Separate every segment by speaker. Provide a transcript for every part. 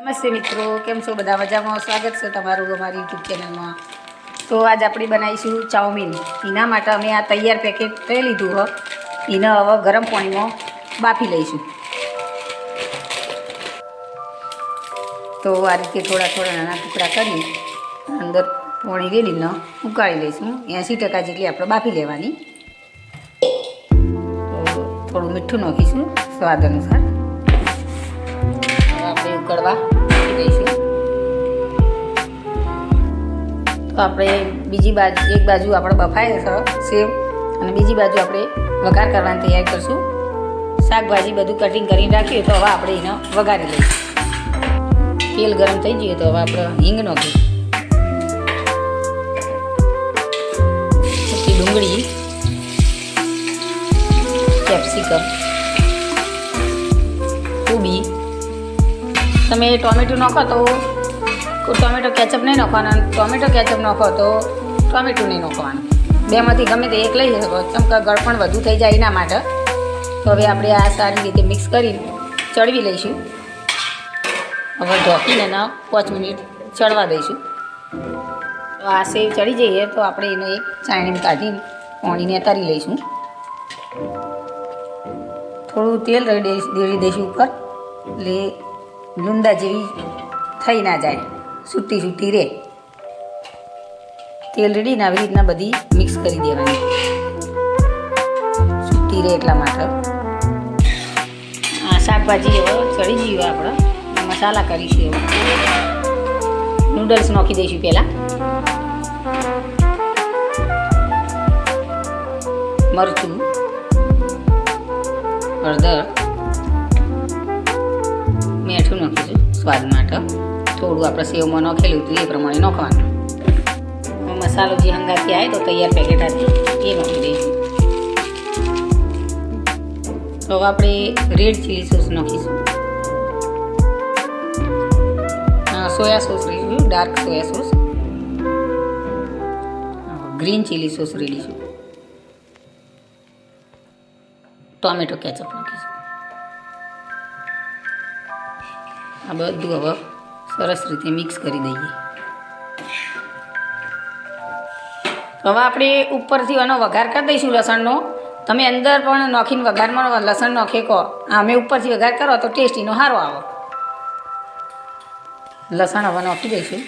Speaker 1: નમસ્તે મિત્રો, કેમ છો બધા? મજામાં? સ્વાગત છે તમારું અમારી યુટ્યુબ ચેનલમાં। તો આજ આપણે બનાવીશું ચાઉમીન। એના માટે અમે આ તૈયાર પેકેટ લઈ લીધું હોય, એને હવે ગરમ પાણીમાં બાફી લઈશું। તો આ રીતે થોડા થોડા નાના ટુકડા કરી અંદર પાણી રેડીને ઉકાળી લઈશું। 80% જેટલી આપણે બાફી લેવાની। તો થોડું મીઠું નાખીશું સ્વાદ અનુસાર। આપણે ઉકળવા મૂકી દઈશું। તો આપણે બીજી બાજુ એક બાજુ આપણે બફાય છે સેવ, અને બીજી બાજુ આપણે વઘાર કરવાની તૈયાર કરશું। શાકભાજી બધું કટિંગ કરીને રાખીએ તો હવે આપણે એને વઘારી લઈશું। તેલ ગરમ થઈ ગયું તો હવે આપણે હિંગ નાખીશું, પછી ડુંગળી, કેપ્સિકમ, કોબી। તમે ટોમેટો નાખો તો ટોમેટો કેચઅપ નહીં નાખવાનું, ટોમેટો કેચઅપ નાખો તો ટોમેટો નહીં નાખવાનું। બેમાંથી ગમે તે એક લઈ શકો, ચમકા ગળપણ વધુ થઈ જાય એના માટે। તો હવે આપણે આ સારી રીતે મિક્સ કરી ચડવી લઈશું। હવે ઢોકીને 5 મિનિટ ચડવા દઈશું। તો આ સેવ ચડી જઈએ તો આપણે એને એક ચાળણીમાં કાઢી પાણીને તરી લઈશું। થોડું તેલ રેડી દઈશું ઉપર, એટલે લૂંદા જેવી થઈ ના જાય, છૂટી છૂટી રહે। તેલ રેડીને આવી રીતના બધી મિક્સ કરી દેવાની, છૂટી રહે એટલા માટે। આ શાકભાજી હવે ચડી ગયું, આપણે મસાલા કરીશું। હવે નૂડલ્સ નાખી દઈશું પહેલાં, મરચું, હળદર, મીઠું નાખીશું સ્વાદ માટે। થોડું આપણે સેવમાં નાખેલું હતું એ પ્રમાણે નાખવાનું। મસાલો જે હંગાથી આવે તો તૈયાર પેકેટ હતી એ નાખી દઈશું। તો હવે આપણે રેડ ચીલી સોસ નાખીશું, સોયા સોસ રેડીશું, dark soya sauce, green chili sauce રેડીશું, ટોમેટો કેચઅપ નાખીશું। આ બધું હવે સરસ રીતે મિક્સ કરી દઈએ। હવે આપણે ઉપરથી આનો વઘાર કરી દઈશું લસણનો। તમે અંદર પણ નાખીને વઘારમાં લસણ નાખે કહો, અમે ઉપરથી વઘાર કરો તો ટેસ્ટ એનો સારો આવે। લસણ હવે નાખી દઈશું।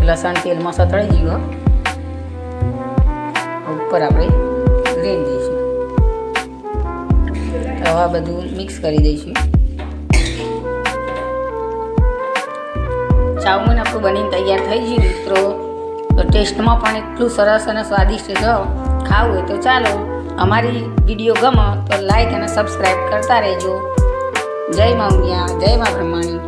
Speaker 1: લસણ તેલમાં સતળાઈ ગયું, ઉપર આપણે રેડી દઈશું। હવે બધું મિક્સ કરી દઈશું। ચાઉમીન આપણું બનીને તૈયાર થઈ ગયું મિત્રો। તો ટેસ્ટમાં પણ એટલું સરસ અને સ્વાદિષ્ટ છે, ખાવું હોય તો ચાલો અમારી વિડીયો ગમે તો લાઈક અને સબસ્ક્રાઈબ કરતા રહેજો। જય મા ઉમિયા, જય મા બ્રહ્માણી।